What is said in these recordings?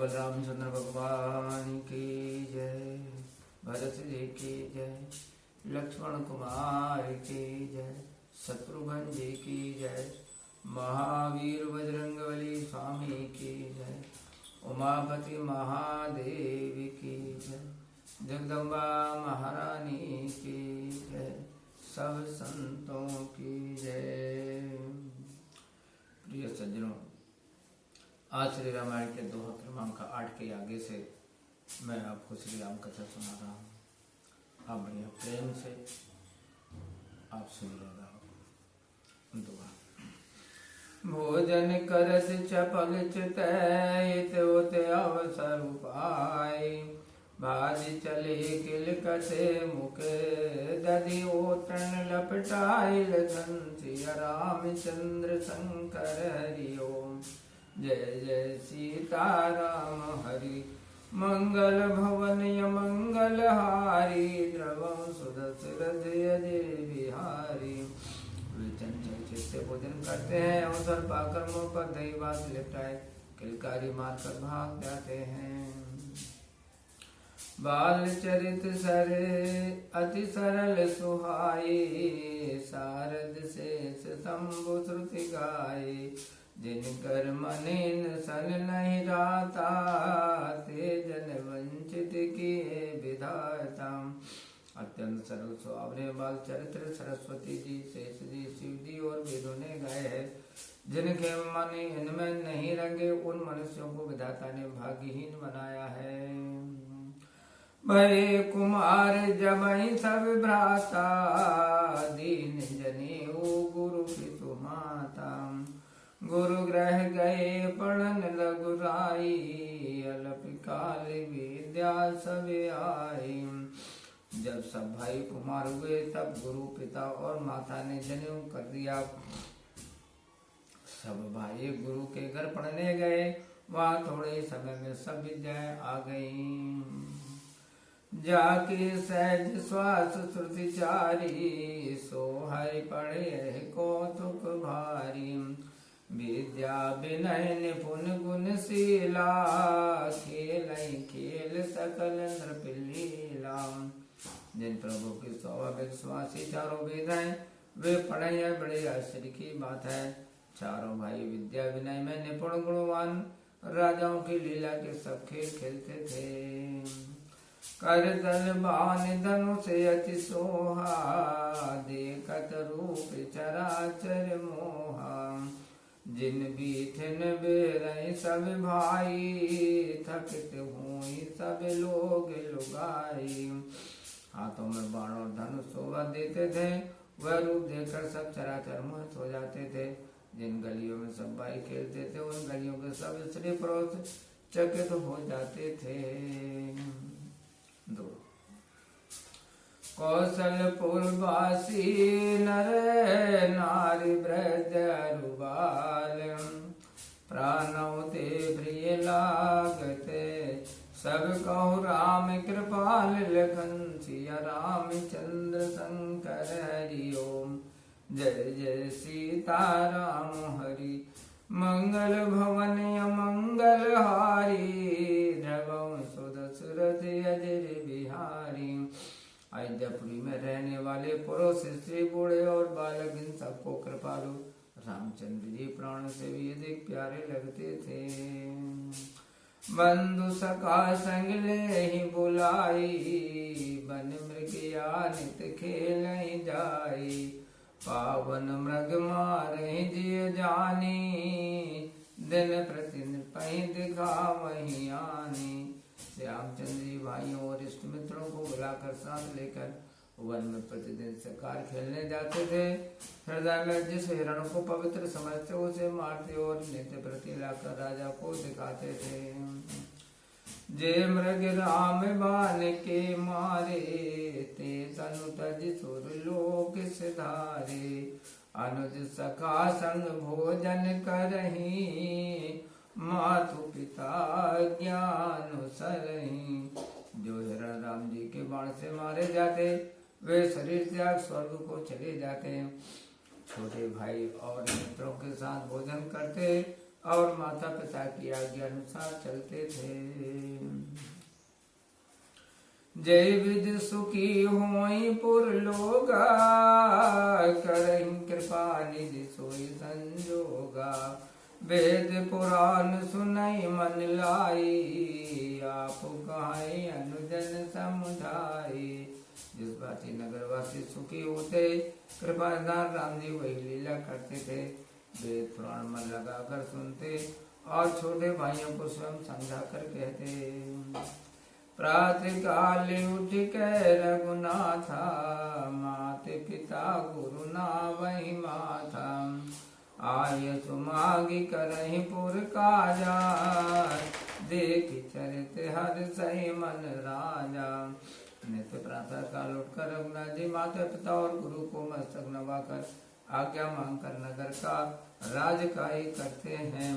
बलरामचंद्र भगवान की जय, भरत जी की जय, लक्ष्मण कुमार की जय, शत्रुघ्न जी की जय, महावीर बजरंगबली स्वामी की जय, उमापति महादेव की जय, जगदम्बा महारानी की जय, सब संतों की जय। प्रिय सज्जनों, आज श्री रामायण के दोहा क्रमांक 8 के आगे से मैं आपको श्री राम कथा सुना रहा हूँ। आप बढ़िया प्रेम से आप सुनिएगा। दोहा। भोजन करत चपल चितैत होत अवसर उपाय, भाजी चले किल कटे मुके दधि ओटन लपटाइल घंसिया रामचंद्र शंकर हरि ओम। जय जय सीताराम हरि मंगल भवन मंगल हारी, द्रवम सुदशरथ अजय बिहारी। वे चंचल चित्त से भोजन करते हैं, अवसर पाकर मुंह पर दही भात लिपटाए किलकारी मारकर भाग जाते हैं। बाल चरित सरे अति सरल सुहाई, सारद शेष शंभु श्रुति गाये। जिनकर मनिन सन नहीं राता, ते जन वंचित किए विधाता। अत्यंत सरल सुहावने बाल चरित्र सरस्वती जी, शेष जी, शिव जी और वेदों ने गाए हैं। जिनके मन इनमें नहीं रंगे, उन मनुष्यों को विधाता ने भाग्यहीन बनाया है। भय कुमार जबहि सब भ्राता, दीन जनेऊ गुरु पितु माता। गुरु ग्रह गए पढ़न लगुराई, अलप काल विद्या सब आई। जब सब भाई कुमार हुए, तब गुरु पिता और माता ने जनेऊ कर दिया। सब भाई गुरु के घर पढ़ने गए, वहाँ थोड़े समय में सब विद्याएं आ गईं। जाके सहज श्वास श्रुति चारी, सो हरि पढ़े कौतुक भारी। विद्या विनय निपुण गुणशीला, खेलई खेल सकल नृपलीला। जिन प्रभु की स्वाभाविक स्वासी चारों वेद हैं, वे पढ़े हैं, बड़े आश्चर्य की बात है। चारों भाई विद्या विनय में निपुण गुणवान, राजाओं की लीला के सब खेल खेलते थे। कर दल बान धनुष अति सोहा, देखत रूप चराचर मोहा। जिन बीठन बेरई सब भाई, थकित हुई सब लोग लुगाई। हाथों में बाण और धनुष शोभा देते थे, वह रूप देखकर सब चराचर मोहित हो जाते थे। जिन गलियों में सब भाई खेलते थे, उन गलियों के सब स्त्री पुरुष चकित हो जाते थे। दो कौशलपुर वासी नर नारी ब्रज रुबाल, प्राणों ते प्रिय लागते। सब कहु राम कृपाल, लखन सिया रामचंद्र शंकर हरि ओम। जय जय सीताराम हरि मंगल भवन मंगल हारी, द्रवम सुदशरथ अजय बिहारी। अयोध्यापुरी में रहने वाले पुरुष स्त्री बूढ़े और बालक, इन सबको कृपालु रामचंद्र जी प्राण से भी अधिक प्यारे लगते थे। बंधु सखा संग ले ही बुलाई, बन मृगया नित खेल जाई। पावन मृग मारे जिय जानी, दिन प्रतिदिन पही दिखावही आनी। श्यामचंद्र जी भाइयों और इष्ट मित्रों को बुलाकर साथ लेकर वन में प्रतिदिन शिकार खेलने जाते थे। हृदय में जिस हिरण को पवित्र समझते उसे मारते और नित्य प्रति लाकर राजा को दिखाते थे। जे मृग राम बान के मारे, ते तनु तज सुर लोक सिधारे। अनुज सखा संग भोजन करही, मातु पिता ज्ञान सरही। जो हिरण राम जी के बाण से मारे जाते, वे शरीर त्याग स्वर्ग को चले जाते। छोटे भाई और मित्रों के साथ भोजन करते, और माता पिता की आज्ञा अनुसार चलते थे। जय विद सुखी होई पुर लोगा, करहि कृपा निधि सोई संजोगा। वेद पुराण सुनई मन लाई, आप कहाई अनुजन समुदाई। जिस भांति नगरवासी सुखी होते, कृपा निधान राम जी वही लीला करते थे। वेद पुराण मन लगा कर सुनते और छोटे भाइयों को स्वयं समझा कर कहते। प्रातः काल उठ के रघुनाथा, माते पिता गुरु ना वही माथा। आय सुमागी करहि पुर काजा, देख चरित हर सही मन राजा। नित्य प्रातः काल उठकर रघुनाथ जी माता पिता और गुरु को मस्तक नवाकर आज्ञा मांगकर नगर का राजकाई करते हैं।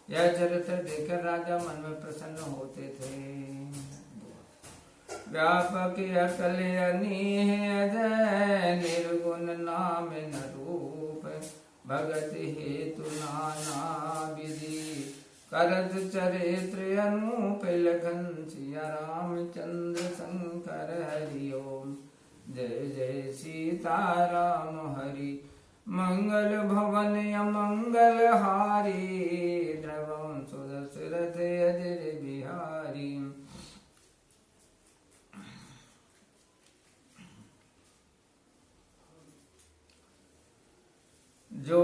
यह चरित्र देखकर राजा मन में प्रसन्न होते थे। व्यापक अकल अनीह अजय, निर्गुण नाम न रूप। भगत हेतु नाना विधि, करत चरित्र अनूप। लखन सिया रामचंद्र शंकर हरि ओम। जय जय सीता राम हरि, मंगल भवन अमंगल हारी। द्रवं सुदशरथ अजर बिहारी। जो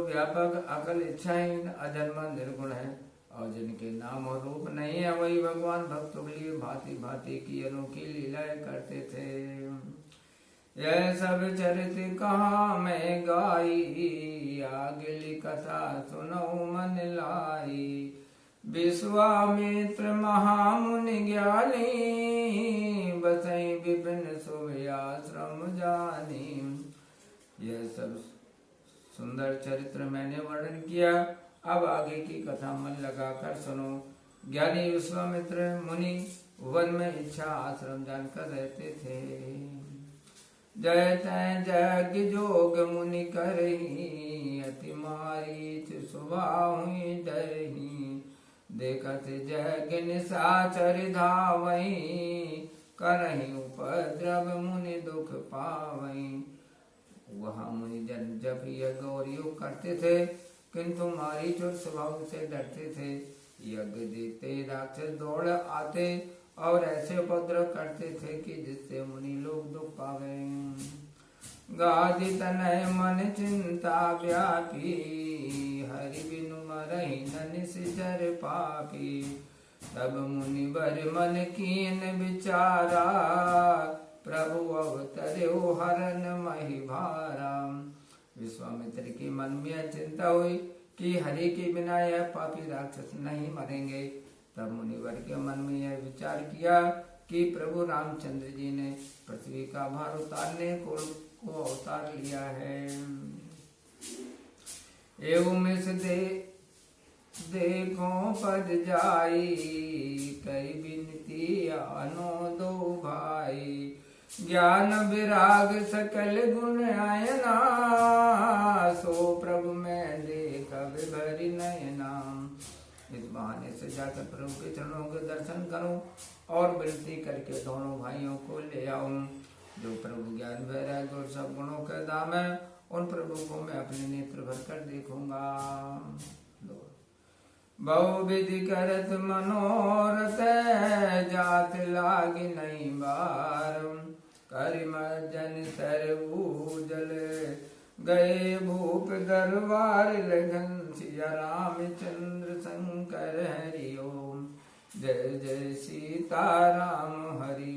व्यापक अकल इच्छाहीन अजन्मा निर्गुण है और जिनके नाम और रूप नहीं है, वही भगवान भक्तों के लिए भांति भांति की अनोखी लीलाएं करते थे। यह सब चरित्र कहा मैं गाई, आगली कथा सुनो मन लाई। विश्वामित्र महामुनि ज्ञानी, बसई विपिन सुव्याश्रम जानी। यह सब सुंदर चरित्र मैंने वर्णन किया, अब आगे की कथा मन लगाकर सुनो। ज्ञानी विश्वामित्र मुनि वन में इच्छा आश्रम जानकर रहते थे। जय तय जग जोग मुनि करही, अति मारीच स्वभाव डरही। देखत जग निशाचर धावई, करही उपद्रव मुनि दुख पावई। वहाँ मुनि जन जब यज्ञ और योग करते थे, किंतु मारीच और स्वभाव से डरते थे। यज्ञ देखते राक्षस दौड़ आते और ऐसे उपद्रव करते थे कि जिससे मुनि लोग दुख पावे। गादि तनय मन चिंता व्यापी, हरि बिनु मरहि न निश्चर पापी। तब मुनि बर मन कीन विचारा, प्रभु अवतर्यो हरन महि भारा। विश्वामित्र के मन में चिंता हुई कि हरि के बिना यह पापी राक्षस नहीं मरेंगे। तब मुनिवर के मन में यह विचार किया कि प्रभु रामचंद्र जी ने पृथ्वी का भार उतारने को अवतार लिया है। एवं इस देखो पद जाई, कई बिनती आनो दो भाई। ज्ञान विराग सकल गुण आयना, सो प्रभु में देख विभरी नयना। इस बहाने से जाकर प्रभु के चरणों के दर्शन करूं और विनती करके दोनों भाइयों को ले आऊं। जो प्रभु ज्ञान वैराग्य और सब गुणों के दाम है, उन प्रभु को मैं अपने नेत्र भर कर देखूंगा। बहुविधि करत मनोरथ, जात लागी नहीं बार। करिम जन सरऊ जल, गए भूप दरबार। लगन सिया रामचंद्र शंकर हरि ओम। जय जय सीता राम हरि,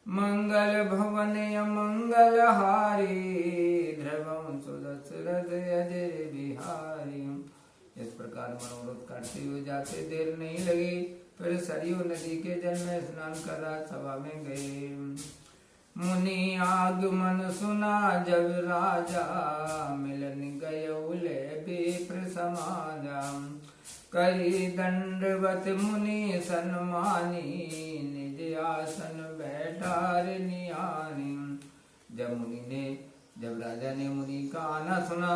मंगल भवन अमंगल हारी। ध्रुवं सुदशरथ अजर बिहारी। इस प्रकार मनोरथ करते हुए जाते देर नहीं लगी। फिर सरयू नदी के जल में स्नान कर राजसभा में गए। मुनि आगमन सुना जब राजा, मिलन गयौले विप्र समाजा। करी दंडवत मुनि सन्मानी, निज आसन बैठार नियानी। जब राजा ने मुनि का आना सुना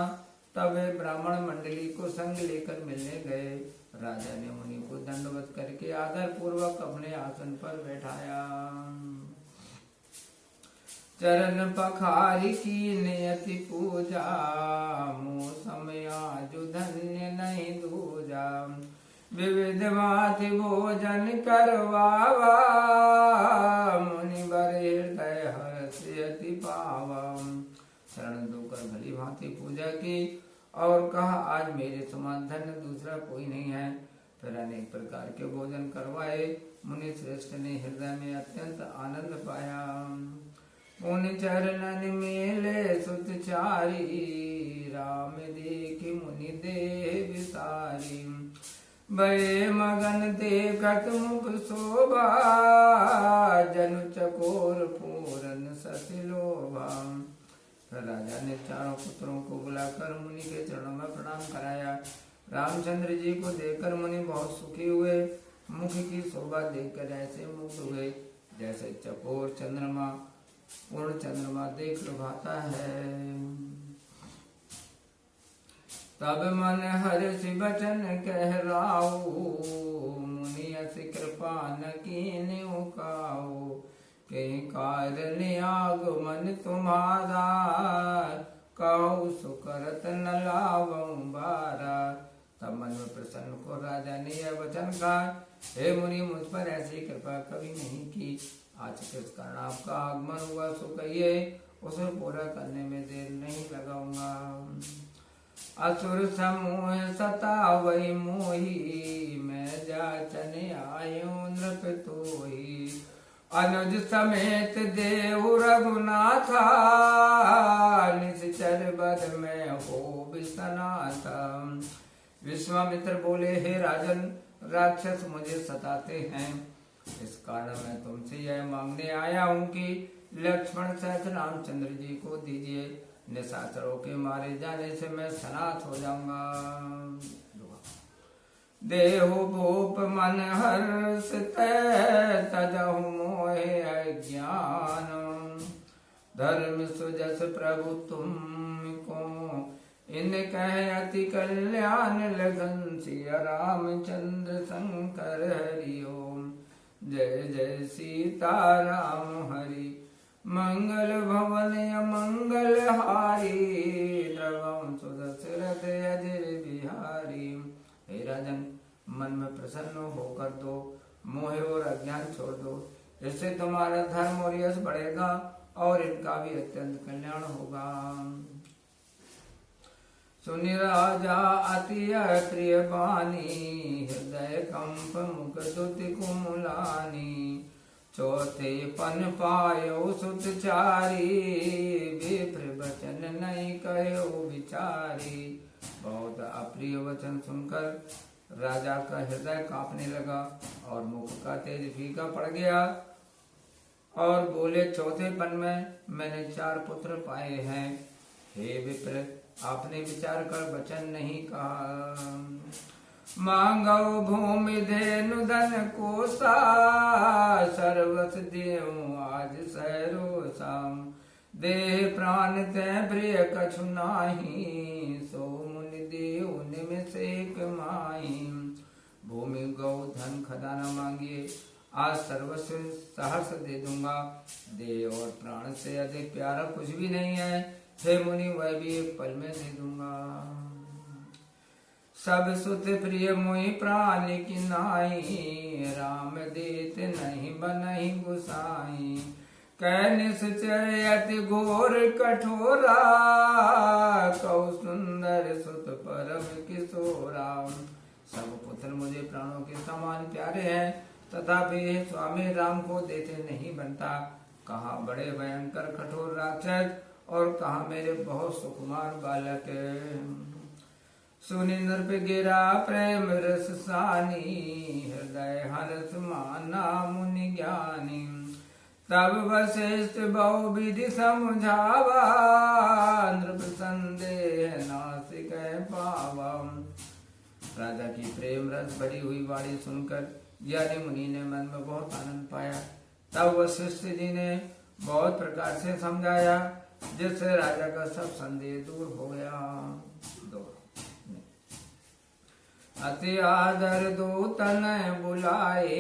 तब वे ब्राह्मण मंडली को संग लेकर मिलने गए। राजा ने मुनि को दंडवत करके आदर पूर्वक अपने आसन पर बैठाया। चरण पखारी की नियति पूजा, मुँह समयाजु धन्य नहीं दूजा। विविध भांति भोजन करवावा, मुनि बर हृदय हर्ष अति पावा। शरण दोकर भली भांति पूजा की और कहा, आज मेरे समान धन्य दूसरा कोई नहीं है। फिर अनेक प्रकार के भोजन करवाए। मुनि श्रेष्ठ ने हृदय में अत्यंत आनंद पाया। उन चरणन मेले सुतचारी, राम देखि मुनि देह विसारी। भय मगन देखत मुख शोभा, जनु चकोर पूरन सति लोभा। फिर राजा ने चारों पुत्रों को बुलाकर मुनि के चरणों में प्रणाम कराया। रामचंद्र जी को देखकर मुनि बहुत सुखी हुए। मुख की शोभा देखकर ऐसे मुग्ध हुए जैसे चकोर चंद्रमा पूर्ण चंद्रमा देख लुभाता है। तब मन हर्ष बचन कहराऊ, मुनि अति कृपा न कीन्हु काऊ। के कारण आगमन तुम्हारा, कहु सुकरत न लावऊं बारा। तब मन में प्रसन्न को राजा ने यह वचन कहा, हे मुनि, मुझ पर ऐसी कृपा कभी नहीं की। आज किस कारण आपका आगमन हुआ सो कहिए, उसे पूरा करने में देर नहीं लगाऊंगा। असुर समूह सतावई मोही, मैं जाचन आयो नृप तोही। अनुज समेत देव रघुनाथा, निश्चर बद में हो विसनाथा। विश्वामित्र बोले, हे राजन, राक्षस मुझे सताते हैं। इस कारण मैं तुमसे यह मांगने आया हूँ कि लक्ष्मण सहित रामचंद्र जी को दीजिए। निशाचरों के मारे जाने से मैं सनाथ हो जाऊंगा। देहु भूप मन हर्ष तजहु मोहे अज्ञान। धर्म सुजस प्रभु तुमको, इन कह अति कल्याण लगन। सिया रामचंद्र शंकर हरि ओम। जय जय सीता राम हरि। मंगल भवन मंगल हारी, द्रवम सुदशरथ अजय बिहारी। हे राजन, मन में प्रसन्न होकर दो, मोह और अज्ञान छोड़ दो। इससे तुम्हारा धर्म और यश बढ़ेगा और इनका भी अत्यंत कल्याण होगा। सुनि राजा अति प्रिय बानी, हृदय कंप मुख दुति कुमलानी। चौथे पन पायो सुतचारी, विप्र वचन नहीं कहो विचारी। बहुत अप्रिय वचन सुनकर राजा का हृदय कांपने लगा और मुख का तेज फीका पड़ गया और बोले, चौथे पन में मैंने 4 पुत्र पाए हैं। हे विप्र, आपने विचार कर वचन नहीं कहा। मांगो भूमि धेनु धन कोसा, सर्वस देव आज सहरोसा। देह प्राण ते प्रिय कछु नाही, सो मुनि देव निमिष एक माही। भूमि गौ धन खजाना मांगिए, आज सर्वस्व सहर्ष दे दूंगा। देह और प्राण से अधिक प्यारा कुछ भी नहीं है। हे मुनि, वह भी एक पल में दे दूंगा। सब सुत प्रिय मोहि प्राण की नाई, राम देत नहीं बनहि गुसाई। कह निश्चय अति घोर कठोरा, कौ सुंदर सुत परम किशोरा। सब पुत्र मुझे प्राणों के समान प्यारे हैं, तथापि स्वामी राम को देते नहीं बनता। कहाँ बड़े भयंकर कठोर राक्षस और कहाँ मेरे बहुत सुकुमार बालक। सुनि नृप गिरा प्रेम रस सानी, हृदय हर्ष माना मुनि ज्ञानी। तब वशिष्ठ बहु विधि समझावा, नृप संदेह नासिक पावा। राजा की प्रेम रस भरी हुई वाणी सुनकर ज्ञानी मुनि ने मन में बहुत आनंद पाया। तब वशिष्ठ जी ने बहुत प्रकार से समझाया, जिससे राजा का सब संदेह दूर हो गया। अति आदर दूतन बुलाए,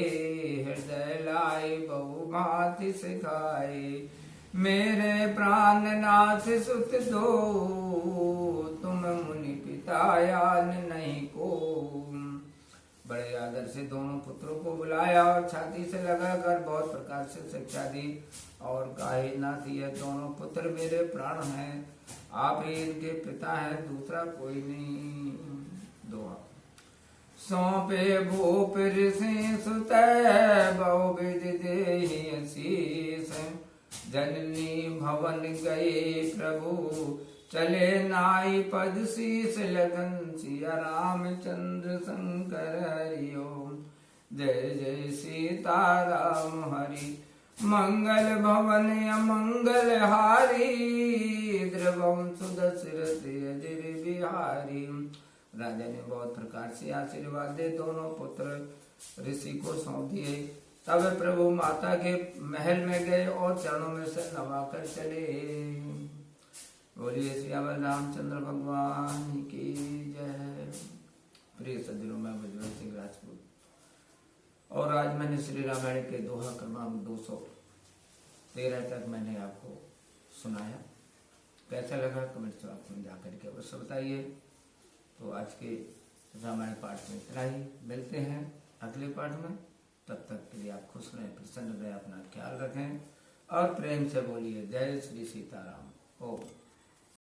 हृदय लाए बहु भांति सिखाए। मेरे प्राणनाथ सुत दो, तुम मुनि पिता यान नहीं को। बड़े आदर से दोनों पुत्रों को बुलाया और छाती से लगाकर बहुत प्रकार से शिक्षा दी और कहे, नाथ ये दोनों पुत्र मेरे प्राण हैं, आप ही इनके पिता हैं, दूसरा कोई नहीं। दोहा। सौंपे भूप ऋषि सुत, बहु विधि देहि शीस। जननी भवन गए प्रभु, चले नाई पद शीस लगन। सिया रामचंद्र शंकर हरि ओम। जय जय सीता राम हरि, मंगल भवन अमंगल हारी। द्रवम सुदशरथ अजर बिहारी। राजा ने बहुत प्रकार से आशीर्वाद दे दोनों पुत्र ऋषि को सौंप दिए। तब प्रभु माता के महल में गए और चरणों में से नवाकर चले। बोलिए सियावर रामचंद्र भगवान की जय। प्रिय सज्जनों, मैं बजरंग सिंह राजपूत और आज मैंने श्री रामायण के दोहा क्रमांक 213 तक मैंने आपको सुनाया। कैसा लगा कमेंट बॉक्स में जाकर के अवश्य बताइए। तो आज के रामायण पाठ में इतना ही, मिलते हैं अगले पाठ में। तब तक के लिए आप खुश रहें, प्रसन्न रहें, अपना ख्याल रखें और प्रेम से बोलिए जय श्री सीताराम। ओम।